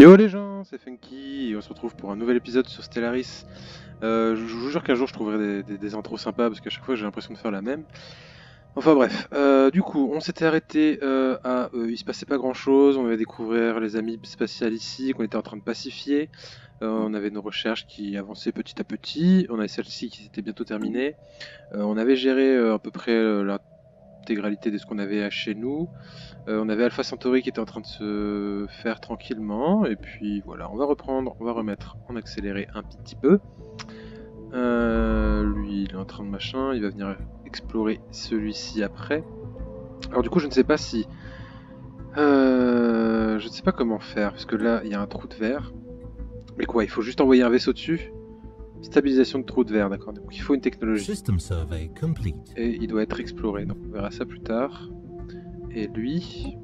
Yo les gens, c'est Funky et on se retrouve pour un nouvel épisode sur Stellaris. Je vous jure qu'un jour je trouverai des intros sympas parce qu'à chaque fois j'ai l'impression de faire la même. Enfin bref, du coup on s'était arrêté il se passait pas grand chose, on avait découvert les amibes spatiales ici qu'on était en train de pacifier. On avait nos recherches qui avançaient petit à petit, on avait celle-ci qui s'était bientôt terminée. On avait géré à peu près l'intégralité de ce qu'on avait chez nous. On avait Alpha Centauri qui était en train de se faire tranquillement, et puis voilà, on va reprendre, on va remettre en accéléré un petit peu. Lui, il est en train de machin, il va venir explorer celui-ci après. Alors du coup, je ne sais pas si... je ne sais pas comment faire, parce que là, il y a un trou de verre. Mais quoi, il faut juste envoyer un vaisseau dessus? Stabilisation de trou de verre, d'accord. Donc il faut une technologie. Et il doit être exploré, donc on verra ça plus tard. Et lui,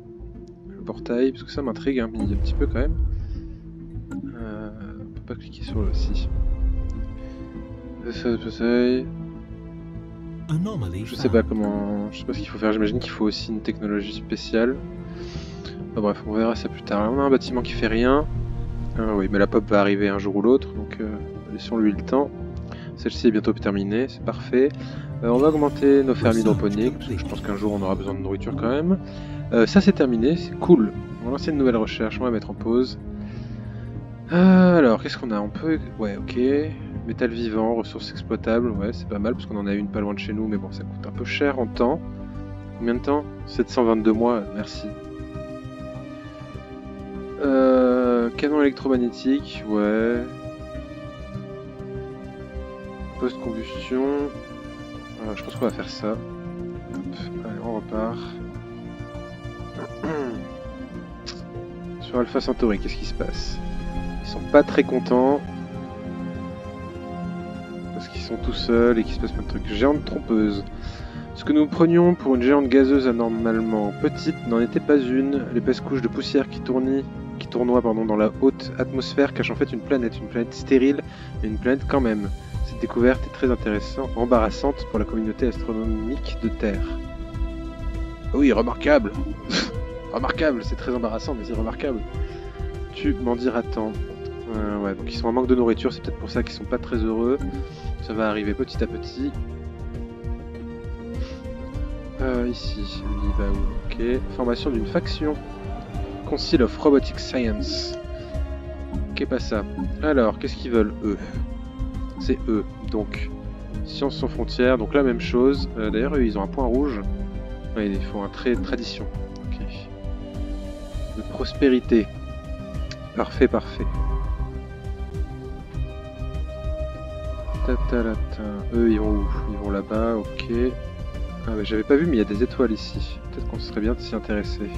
le portail, parce que ça m'intrigue un petit peu quand même. On peut pas cliquer sur le si. Je sais pas comment, je sais pas ce qu'il faut faire. J'imagine qu'il faut aussi une technologie spéciale. Enfin, bref, on verra ça plus tard. Là, on a un bâtiment qui fait rien. Oui, mais la pop va arriver un jour ou l'autre, donc laissons-lui le temps. Celle-ci est bientôt terminée, c'est parfait. On va augmenter nos fermes hydroponiques, parce que je pense qu'un jour on aura besoin de nourriture quand même. Ça c'est terminé, c'est cool. On va lancer une nouvelle recherche, on va mettre en pause. Alors, qu'est-ce qu'on a? On peut... Ouais, ok. Métal vivant, ressources exploitables, ouais, c'est pas mal, parce qu'on en a une pas loin de chez nous, mais bon, ça coûte un peu cher en temps. Combien de temps? 722 mois, merci. Canon électromagnétique, ouais. Post-combustion. Je pense qu'on va faire ça. Hop, allez, on repart. Sur Alpha Centauri, qu'est-ce qui se passe? Ils sont pas très contents. Parce qu'ils sont tout seuls et qu'il se passe plein de trucs. Géante trompeuse. Ce que nous prenions pour une géante gazeuse anormalement petite n'en était pas une. L'épaisse couche de poussière qui tournoie dans la haute atmosphère cache en fait une planète stérile, mais une planète quand même. Cette découverte est très intéressante, embarrassante pour la communauté astronomique de Terre. Oui, remarquable. Remarquable, c'est très embarrassant, mais c'est remarquable. Tu m'en diras tant. Ouais, donc ils sont en manque de nourriture, c'est peut-être pour ça qu'ils sont pas très heureux. Ça va arriver petit à petit. Ici, lui il va où? Ok. Formation d'une faction. Council of Robotic Science. Ok, pas ça. Alors, qu'est-ce qu'ils veulent, eux? C'est eux. Donc, Science sans frontières. Donc, la même chose. D'ailleurs, eux, ils ont un point rouge. Ouais, ils font un trait tradition. Ok. De prospérité. Parfait, parfait. Eux, ils vont où? Ils vont là-bas, ok. Ah, mais j'avais pas vu, mais il y a des étoiles ici. Peut-être qu'on serait bien de s'y intéresser.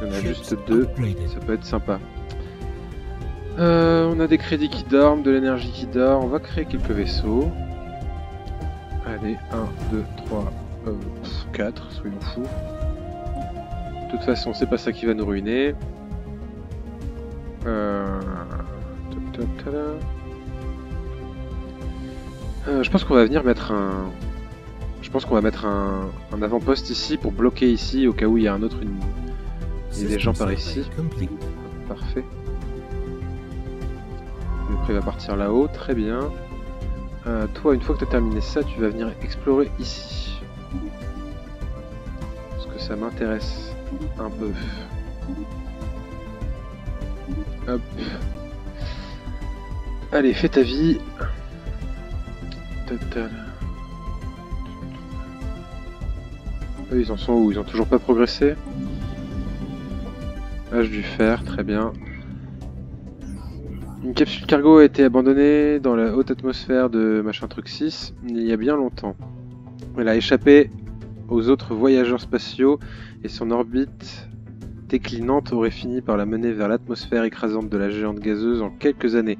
Il y en a juste deux, ça peut être sympa. On a des crédits qui dorment, de l'énergie qui dort. On va créer quelques vaisseaux. Allez, 1, 2, 3, 4, soyons fous. De toute façon, c'est pas ça qui va nous ruiner. Je pense qu'on va venir mettre un... Je pense qu'on va mettre un avant-poste ici pour bloquer ici au cas où il y a un autre... Il y a des gens par ici. Parfait. Après, il va partir là-haut. Très bien. Toi, une fois que tu as terminé ça, tu vas venir explorer ici. Parce que ça m'intéresse un peu. Hop. Allez, fais ta vie. Eux, ils en sont où? Ils ont toujours pas progressé? Âge du fer, très bien. Une capsule cargo a été abandonnée dans la haute atmosphère de machin truc 6 il y a bien longtemps. Elle a échappé aux autres voyageurs spatiaux et son orbite déclinante aurait fini par la mener vers l'atmosphère écrasante de la géante gazeuse en quelques années.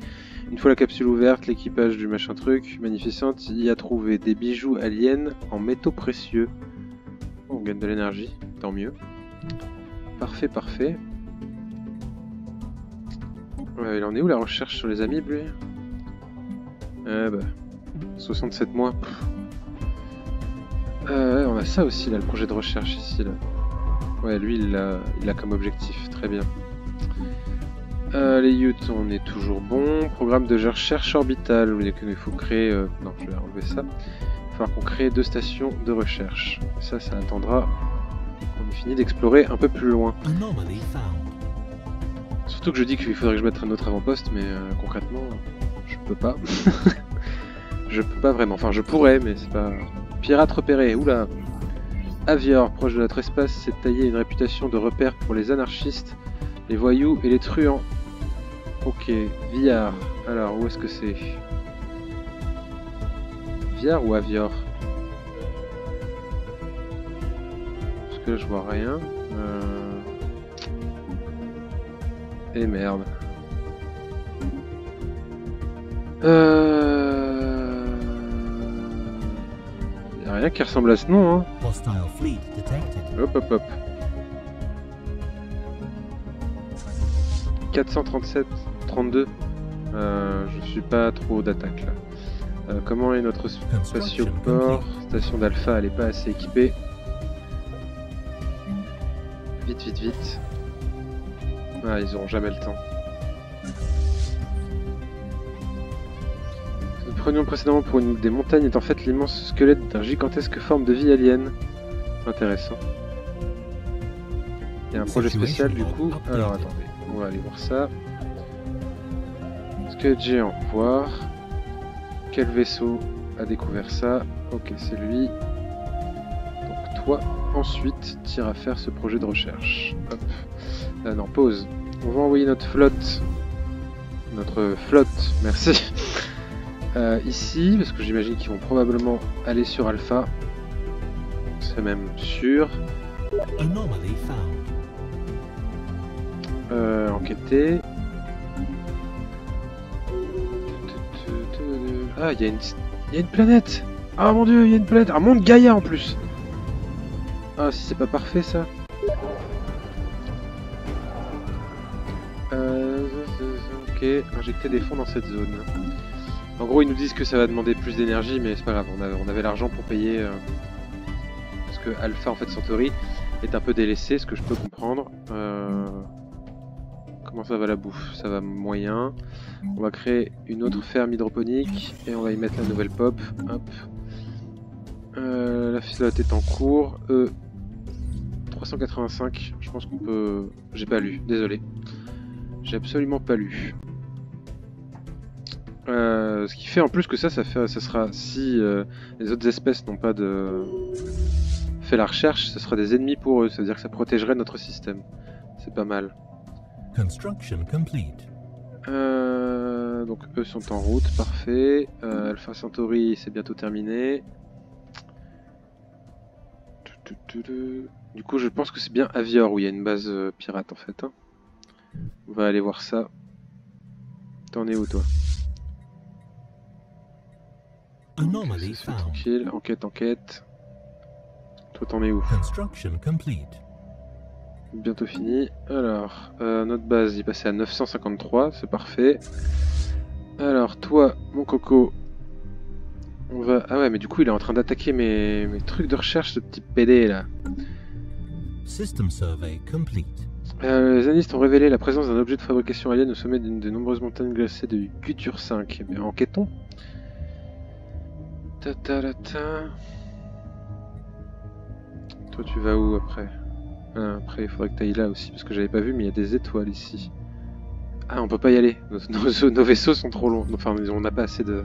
Une fois la capsule ouverte, l'équipage du machin truc magnificente y a trouvé des bijoux aliens en métaux précieux. On gagne de l'énergie, tant mieux. Parfait, parfait. Il en est où la recherche sur les amibes, lui? 67 mois. On a ça aussi, là, le projet de recherche ici, là. Ouais, lui, il l'a comme objectif, très bien. Les Utes, on est toujours bon. Programme de recherche orbitale, il faut créer... non, je vais enlever ça. Il va falloir qu'on crée 2 stations de recherche. Ça attendra qu'on ait fini d'explorer un peu plus loin. Surtout que je dis qu'il faudrait que je mette un autre avant-poste, mais concrètement, je peux pas. Je peux pas vraiment. Enfin, je pourrais, mais c'est pas... Pirate repéré, oula. Avior, proche de notre espace, s'est taillé une réputation de repère pour les anarchistes, les voyous et les truands. Ok, Viar. Alors, où est-ce que c'est? Viar ou Avior? Parce que là, je vois rien. Et merde. Y'a rien qui ressemble à ce nom, hein. Hop hop hop. 437, 32. Je suis pas trop d'attaque là. Comment est notre spatioport? Station d'Alpha, elle est pas assez équipée. Vite, vite, vite. Ah, ils auront jamais le temps. Nous prenions précédemment pour une des montagnes est en fait l'immense squelette d'un gigantesque forme de vie alien. Intéressant. Il y a un projet spécial du coup. Alors attendez, on va aller voir ça. Squelette géant, voir. Quel vaisseau a découvert ça? Ok, c'est lui. Donc toi, ensuite, tire à faire ce projet de recherche. Hop. Non, pause. On va envoyer notre flotte. Notre flotte, merci. Ici, parce que j'imagine qu'ils vont probablement aller sur Alpha. C'est même sûr. Enquêter. Ah, il y a une planète. Ah mon dieu, il y a une planète. Un monde Gaïa en plus. Ah, si c'est pas parfait ça. Ok, injecter des fonds dans cette zone. En gros, ils nous disent que ça va demander plus d'énergie, mais c'est pas grave, on avait l'argent pour payer. Parce que Alpha, en fait, Centauri, est un peu délaissé, ce que je peux comprendre. Comment ça va la bouffe? Ça va moyen. On va créer une autre ferme hydroponique et on va y mettre la nouvelle pop. Hop. La flotte est en cours. 385, je pense qu'on peut... J'ai pas lu, désolé. J'ai absolument pas lu. Ce qui fait en plus que ça sera, si les autres espèces n'ont pas fait la recherche, ce sera des ennemis pour eux, ça veut dire que ça protégerait notre système. C'est pas mal. Construction complete. Donc eux sont en route, parfait. Alpha Centauri, c'est bientôt terminé. Du coup, je pense que c'est bien Avior où il y a une base pirate en fait. Hein. On va aller voir ça. T'en es où toi? Anomaly C'est found. tranquille, enquête. Toi t'en es où? Construction complete. Bientôt fini. Alors, notre base, il passait à 953, c'est parfait. Alors, toi, mon coco, on va... Ah ouais, mais du coup, il est en train d'attaquer mes trucs de recherche, ce petit PD là. System survey complete. Les analystes ont révélé la présence d'un objet de fabrication alien au sommet d'une des nombreuses montagnes glacées de Gutur 5. Eh bien, enquêtons. Toi, tu vas où après? Après, il faudrait que tu ailles là aussi, parce que j'avais pas vu, mais il y a des étoiles ici. Ah, on peut pas y aller. Nos vaisseaux sont trop longs. Enfin, on n'a pas assez de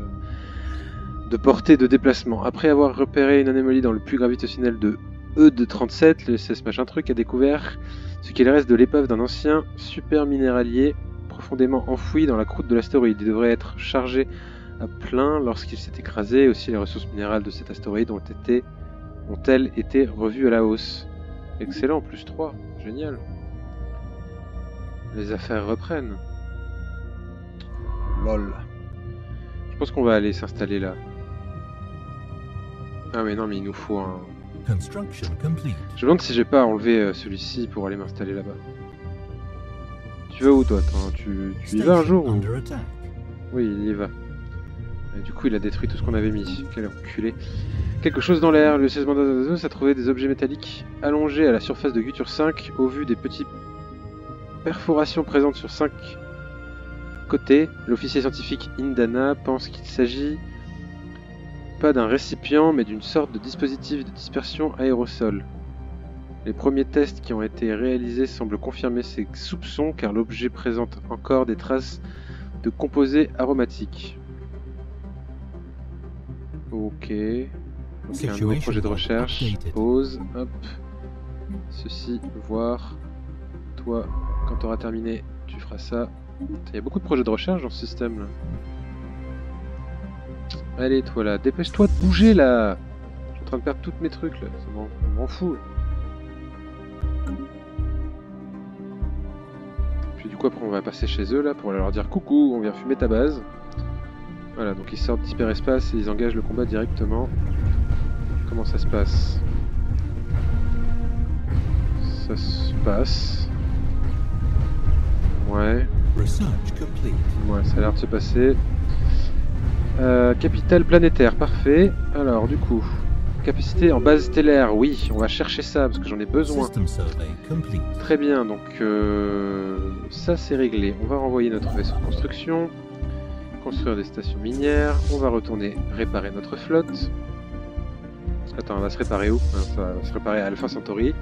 portée de déplacement. Après avoir repéré une anomalie dans le puits gravitationnel de E237, le SS machin truc a découvert ce qu'il reste de l'épave d'un ancien super minéralier profondément enfoui dans la croûte de l'astéroïde. Il devrait être chargé à plein lorsqu'il s'est écrasé. Aussi, les ressources minérales de cet astéroïde ont-elles été revues à la hausse. Excellent, plus 3, génial. Les affaires reprennent. Lol. Je pense qu'on va aller s'installer là. Ah mais non, mais il nous faut un... Construction complete. Je me demande si j'ai pas enlevé celui-ci pour aller m'installer là-bas. Tu vas où toi? Tu y vas un jour ou... Under attack. Oui, il y va. Et du coup, il a détruit tout ce qu'on avait mis. Quel enculé. Quelque chose dans l'air. Le 16 Mandatos a trouvé des objets métalliques allongés à la surface de Gutur 5. Au vu des petites perforations présentes sur 5 côté, l'officier scientifique Indana pense qu'il s'agit pas d'un récipient, mais d'une sorte de dispositif de dispersion aérosol. Les premiers tests qui ont été réalisés semblent confirmer ces soupçons, car l'objet présente encore des traces de composés aromatiques. Ok. Donc un nouveau projet de recherche. Pause. Hop. Ceci, voir. Toi, quand tu auras terminé, tu feras ça. Il y a beaucoup de projets de recherche dans ce système là. Allez, toi là, dépêche-toi de bouger là. Je suis en train de perdre tous mes trucs là. Ça m'en fout. Puis du coup, après, on va passer chez eux là pour leur dire coucou, on vient fumer ta base. Voilà, donc ils sortent d'hyperespace et ils engagent le combat directement. Comment ça se passe? Ça se passe. Ouais. Ouais, ça a l'air de se passer. Capitale planétaire, parfait. Alors, du coup, capacité en base stellaire, oui, on va chercher ça parce que j'en ai besoin. Très bien, donc ça c'est réglé. On va renvoyer notre vaisseau de construction, construire des stations minières. On va retourner réparer notre flotte. Attends, on va se réparer où? Ça va se réparer à Alpha Centauri.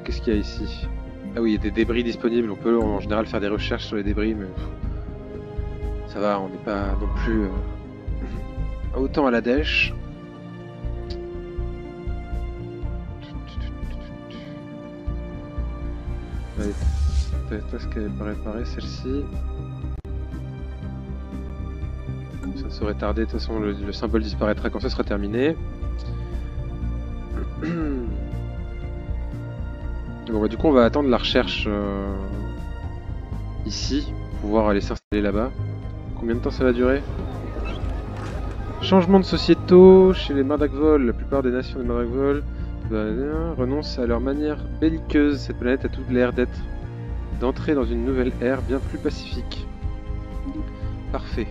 Qu'est-ce qu'il y a ici? Ah oui, il y a des débris disponibles. On peut en général faire des recherches sur les débris, mais ça va, on n'est pas non plus autant à la dèche. Allez, est-ce qu'elle est pas réparée celle-ci? Ça serait tardé, de toute façon le symbole disparaîtra quand ça sera terminé. Bon, bah, du coup on va attendre la recherche ici, pour pouvoir aller s'installer là-bas. Combien de temps ça va durer? Changement de sociétaux chez les Mardakvol. La plupart des nations des Mardakvol renoncent à leur manière belliqueuse. Cette planète a tout l'air d'entrer dans une nouvelle ère bien plus pacifique. Parfait.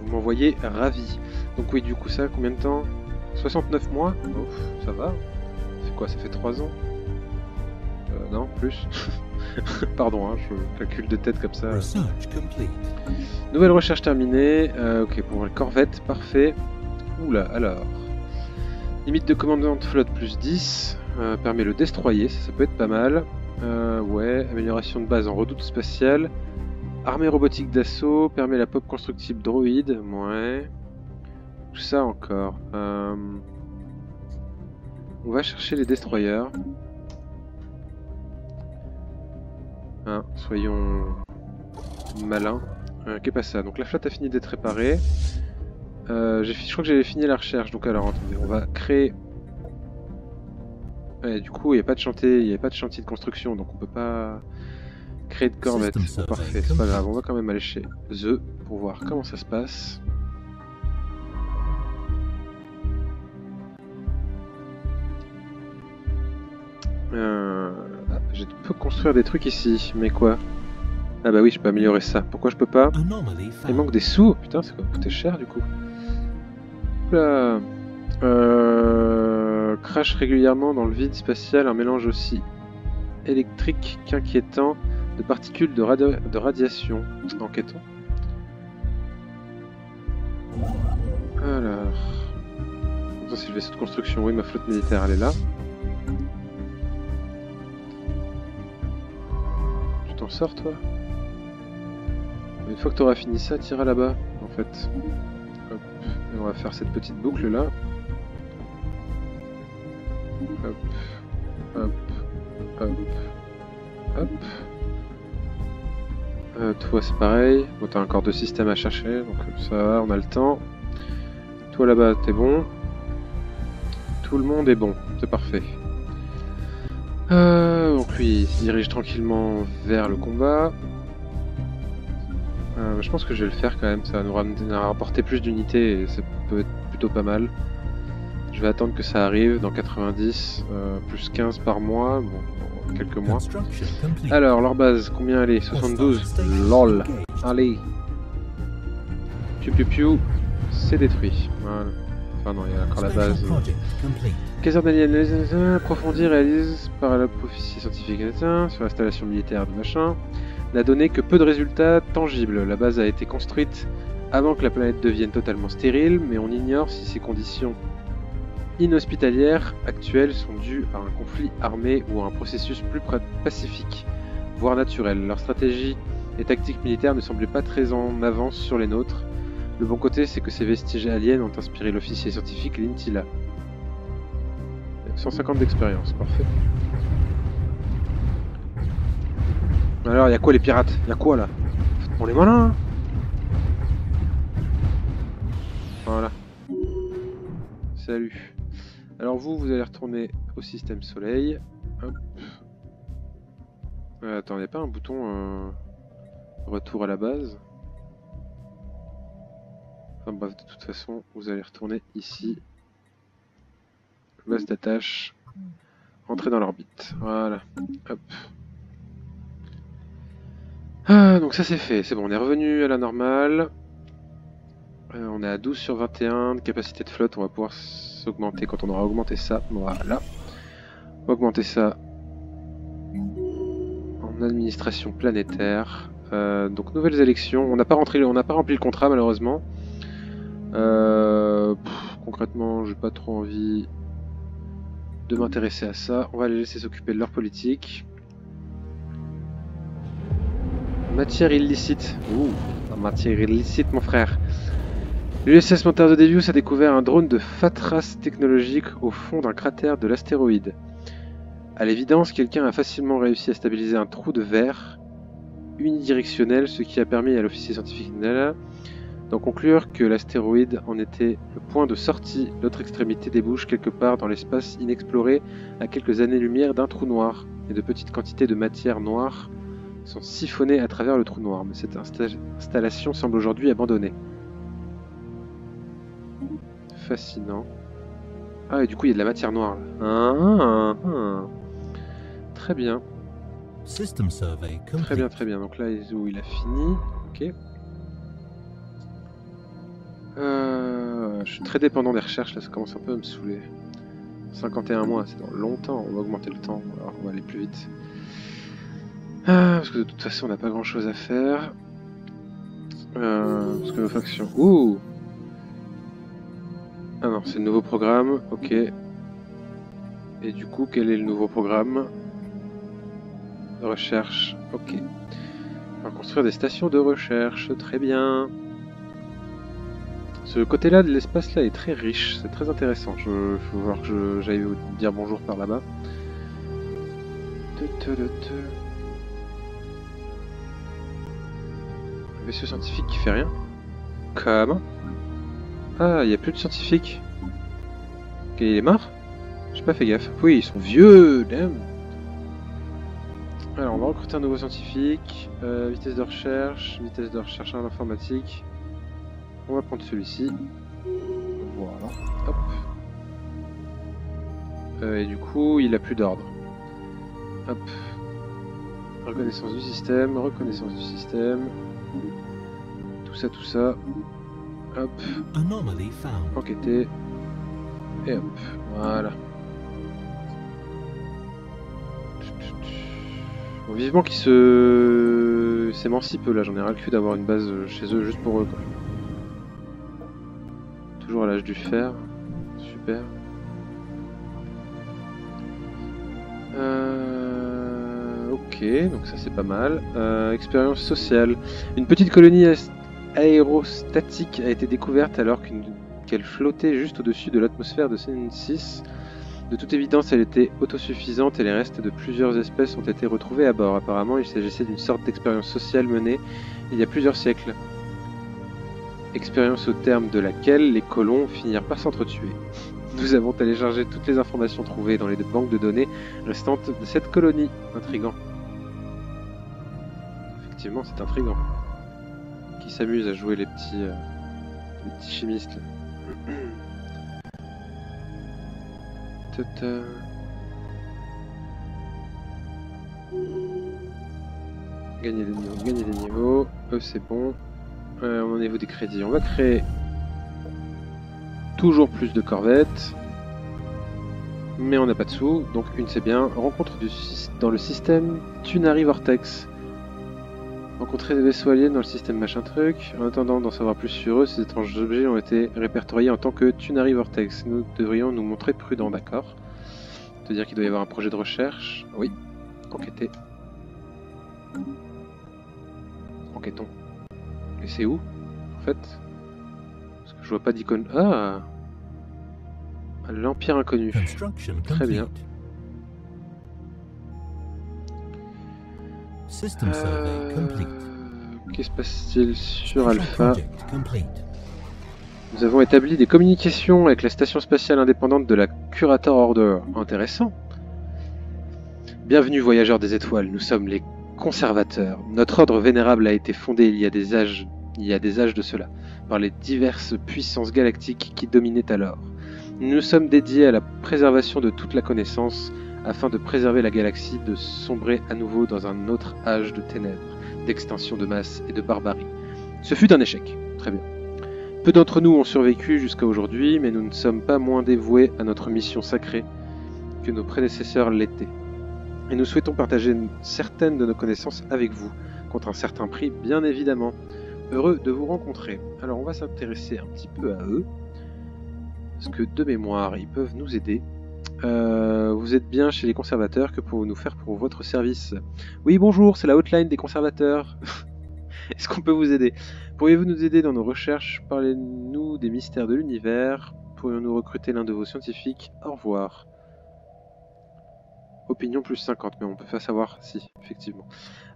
Vous m'envoyez ravi. Donc oui, du coup ça, combien de temps? 69 mois? Oh, ça va. C'est quoi, ça fait 3 ans? Non, plus. Pardon, hein, je calcule de tête comme ça. Nouvelle recherche terminée. Ok, pour les corvettes, parfait. Oula, alors. Limite de commandant de flotte plus 10. Permet le destroyer, ça peut être pas mal. Ouais, amélioration de base en redoute spatiale. Armée robotique d'assaut. Permet la pop constructible droïde. Ouais. Tout ça encore. On va chercher les destroyers. Hein, soyons malins. Qu'est pas ça? Donc la flotte a fini d'être réparée. Je crois que j'avais fini la recherche. Donc alors attendez, on va créer. Ouais, du coup il n'y a pas de chantier, de construction, donc on peut pas créer de corvette. Bon, parfait, c'est pas grave. On va quand même aller chez The pour voir comment ça se passe. Je peux construire des trucs ici, mais quoi? Ah bah oui, je peux améliorer ça. Pourquoi je peux pas? Il manque des sous. Putain, ça va coûter cher du coup. Oula. Crash régulièrement dans le vide spatial un mélange aussi électrique qu'inquiétant de particules de radiation. Enquêtons. Alors... Ça c'est le vaisseau de construction. Oui, ma flotte militaire, elle est là. T'en sors toi? Une fois que tu auras fini ça, t'iras là-bas en fait. Hop. Et on va faire cette petite boucle là. Hop, hop, hop, hop. Toi c'est pareil. Bon, t'as encore 2 systèmes à chercher, donc ça va, on a le temps. Toi là-bas t'es bon. Tout le monde est bon, c'est parfait. Donc lui il se dirige tranquillement vers le combat. Je pense que je vais le faire quand même, ça va nous rapporter plus d'unités et ça peut être plutôt pas mal. Je vais attendre que ça arrive dans 90, plus 15 par mois, bon, quelques mois. Alors leur base, combien elle est? 72. LOL. Allez. Piu piu piu. C'est détruit. Voilà. Enfin non, il y a encore la base. Caserne d'aliens approfondie réalise par la officier scientifique sur l'installation militaire de machin. n'a donné que peu de résultats tangibles. La base a été construite avant que la planète devienne totalement stérile, mais on ignore si ces conditions inhospitalières actuelles sont dues à un conflit armé ou à un processus plus pacifique, voire naturel. Leur stratégie et tactique militaire ne semblaient pas très en avance sur les nôtres. Le bon côté, c'est que ces vestiges aliens ont inspiré l'officier scientifique Lintila. 150 d'expérience, parfait. Alors, y'a quoi les pirates? Y'a quoi là? On est malins hein. Voilà. Salut. Alors vous allez retourner au système soleil. Hop. Attends, y'a pas un bouton retour à la base? Enfin bref, de toute façon, vous allez retourner ici. Base d'attache. Entrer dans l'orbite. Voilà. Hop. Ah, donc ça c'est fait, c'est bon, on est revenu à la normale. On est à 12 sur 21 de capacité de flotte, on va pouvoir s'augmenter quand on aura augmenté ça. Voilà. On va augmenter ça en administration planétaire. Donc nouvelles élections. On n'a pas rempli le contrat malheureusement. Concrètement, j'ai pas trop envie de m'intéresser à ça. On va les laisser s'occuper de leur politique. Matière illicite. Ouh, matière illicite, mon frère. L'USS Monter de Devious a découvert un drone de fatras technologique au fond d'un cratère de l'astéroïde. À l'évidence, quelqu'un a facilement réussi à stabiliser un trou de verre unidirectionnel, ce qui a permis à l'officier scientifique Nala d'en conclure que l'astéroïde en était le point de sortie. L'autre extrémité débouche quelque part dans l'espace inexploré à quelques années-lumière d'un trou noir, et de petites quantités de matière noire sont siphonnées à travers le trou noir, mais cette installation semble aujourd'hui abandonnée. Fascinant. Ah, et du coup, il y a de la matière noire là. Très bien. System survey complete. Très bien, très bien. Donc là, il a fini. Ok. Je suis très dépendant des recherches, là, ça commence un peu à me saouler. 51 mois, c'est dans longtemps, on va augmenter le temps, alors on va aller plus vite. Parce que de toute façon, on n'a pas grand chose à faire. Parce que nos factions... Ouh! Ah non, c'est le nouveau programme, ok. Et du coup, quel est le nouveau programme? Recherche, ok. On va construire des stations de recherche, très bien. Ce côté-là de l'espace-là est très riche, c'est très intéressant. Il faut voir que j'aille vous dire bonjour par là-bas. Vaisseau scientifique qui fait rien? Comment? Ah, il n'y a plus de scientifiques. Ok, il est mort? J'ai pas fait gaffe. Oui, ils sont vieux, damn. Alors, on va recruter un nouveau scientifique. Vitesse de recherche en informatique. On va prendre celui-ci. Voilà. Hop. Et du coup, il a plus d'ordre. Hop. Reconnaissance du système. Tout ça. Hop. Anomaly found. Enquêter. Et hop. Voilà. Bon, vivement qu'ils s'émancipent là, j'en ai ras le cul d'avoir une base chez eux juste pour eux quoi. Toujours à l'âge du fer. Super. Ok, donc ça c'est pas mal. Expérience sociale. Une petite colonie aérostatique a été découverte alors qu'elle flottait juste au-dessus de l'atmosphère de CN6. De toute évidence, elle était autosuffisante et les restes de plusieurs espèces ont été retrouvés à bord. Apparemment, il s'agissait d'une sorte d'expérience sociale menée il y a plusieurs siècles. Expérience au terme de laquelle les colons finirent par s'entretuer. Nous avons téléchargé toutes les informations trouvées dans les banques de données restantes de cette colonie. Intriguant. Effectivement, c'est intriguant. Qui s'amuse à jouer les petits chimistes là. Gagner des niveaux. Eux, c'est bon. Au niveau des crédits, on va créer toujours plus de corvettes. Mais on n'a pas de sous, donc une c'est bien. Rencontre dans le système Tunari Vortex. Rencontrer des vaisseaux aliens dans le système machin truc. En attendant d'en savoir plus sur eux, ces étranges objets ont été répertoriés en tant que Tunari Vortex. Nous devrions nous montrer prudents, d'accord? C'est-à-dire qu'il doit y avoir un projet de recherche. Oui. Enquêter. Enquêtons. Et c'est où, en fait? Parce que je vois pas d'icône. Ah! L'Empire Inconnu. Très bien. System survey complete. Que se passe-t-il sur Special Alpha? project complete. Nous avons établi des communications avec la station spatiale indépendante de la Curator Order. Intéressant. Bienvenue voyageurs des étoiles, nous sommes les conservateurs. Notre ordre vénérable a été fondé il y a des âges de cela, par les diverses puissances galactiques qui dominaient alors. Nous nous sommes dédiés à la préservation de toute la connaissance, afin de préserver la galaxie de sombrer à nouveau dans un autre âge de ténèbres, d'extinction de masse et de barbarie. Ce fut un échec. Très bien. Peu d'entre nous ont survécu jusqu'à aujourd'hui, mais nous ne sommes pas moins dévoués à notre mission sacrée que nos prédécesseurs l'étaient. Et nous souhaitons partager certaines de nos connaissances avec vous, contre un certain prix, bien évidemment. Heureux de vous rencontrer. Alors on va s'intéresser un petit peu à eux, parce que de mémoire, ils peuvent nous aider. Vous êtes bien chez les conservateurs, que pouvons-nous faire pour votre service? Oui, bonjour, c'est la hotline des conservateurs. Est-ce qu'on peut vous aider? Pourriez-vous nous aider dans nos recherches? Parlez-nous des mystères de l'univers. Pourrions-nous recruter l'un de vos scientifiques? Au revoir. Opinion plus 50, mais on peut pas savoir si, effectivement.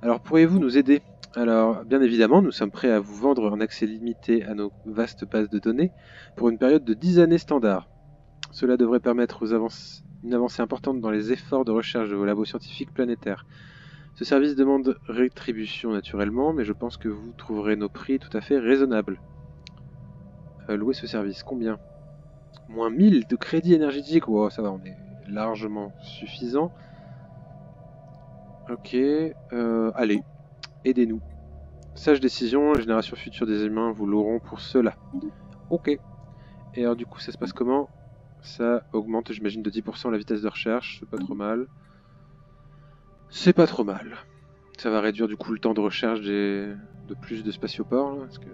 Alors, pourriez-vous nous aider? Alors, bien évidemment, nous sommes prêts à vous vendre un accès limité à nos vastes bases de données pour une période de 10 années standard. Cela devrait permettre une avancée importante dans les efforts de recherche de vos labos scientifiques planétaires. Ce service demande rétribution naturellement, mais je pense que vous trouverez nos prix tout à fait raisonnables. Louer ce service, combien? Moins 1000 de crédit énergétique. Wow, ça va, on est largement suffisant. Ok, allez, aidez-nous. Sage décision, la génération future des humains vous l'auront pour cela. Ok. Et alors du coup, ça se passe comment? Ça augmente, j'imagine, de 10% la vitesse de recherche, c'est pas trop mal. C'est pas trop mal. Ça va réduire du coup le temps de recherche de plus de spatioports, là, parce que...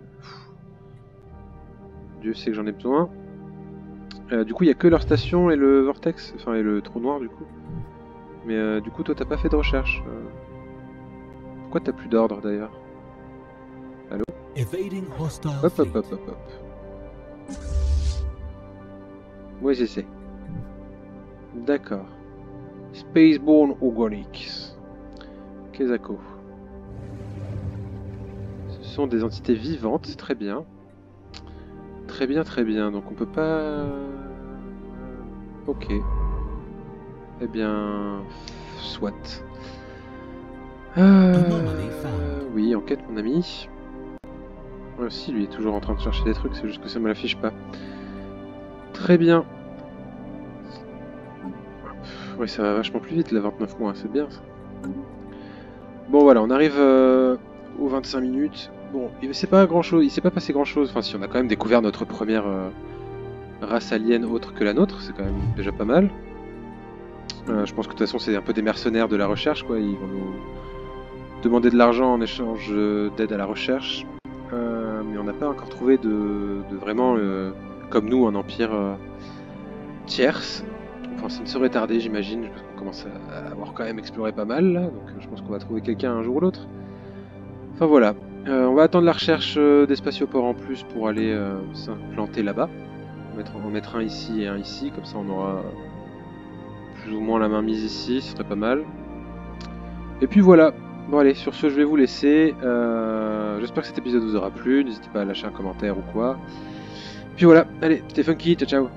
Dieu sait que j'en ai besoin. Du coup, il n'y a que leur station et le vortex, enfin et le trou noir du coup. Mais du coup, toi, t'as pas fait de recherche. Pourquoi t'as plus d'ordre d'ailleurs? Allô? Evading hostile Hop, fleet. hop, hop, hop, hop. Oui, j'essaie. D'accord. Spaceborne Organics. Kezako. Ce sont des entités vivantes, très bien. Très bien, très bien. Donc on peut pas... Ok. Eh bien... Soit. Oui, enquête mon ami. Ouais, si, lui est toujours en train de chercher des trucs, c'est juste que ça me l'affiche pas. Très bien. Oui, ça va vachement plus vite, la 29 mois, c'est bien ça. Bon voilà, on arrive aux 25 minutes. Bon, il s'est pas passé grand chose. Enfin si, on a quand même découvert notre première race alien autre que la nôtre, c'est quand même déjà pas mal. Je pense que de toute façon c'est un peu des mercenaires de la recherche, quoi. Ils vont nous demander de l'argent en échange d'aide à la recherche. Mais on n'a pas encore trouvé de vraiment, comme nous, un empire tierce. Enfin, ça ne saurait tarder, j'imagine, parce qu'on commence à avoir quand même exploré pas mal, là, donc je pense qu'on va trouver quelqu'un un jour ou l'autre. Enfin voilà, on va attendre la recherche des spatioports en plus pour aller s'implanter là-bas. En mettre un ici et un ici, comme ça on aura plus ou moins la main mise ici, ce serait pas mal. Et puis voilà, bon allez, sur ce je vais vous laisser. J'espère que cet épisode vous aura plu, n'hésitez pas à lâcher un commentaire ou quoi. Puis voilà, allez, c'était funky, ciao ciao.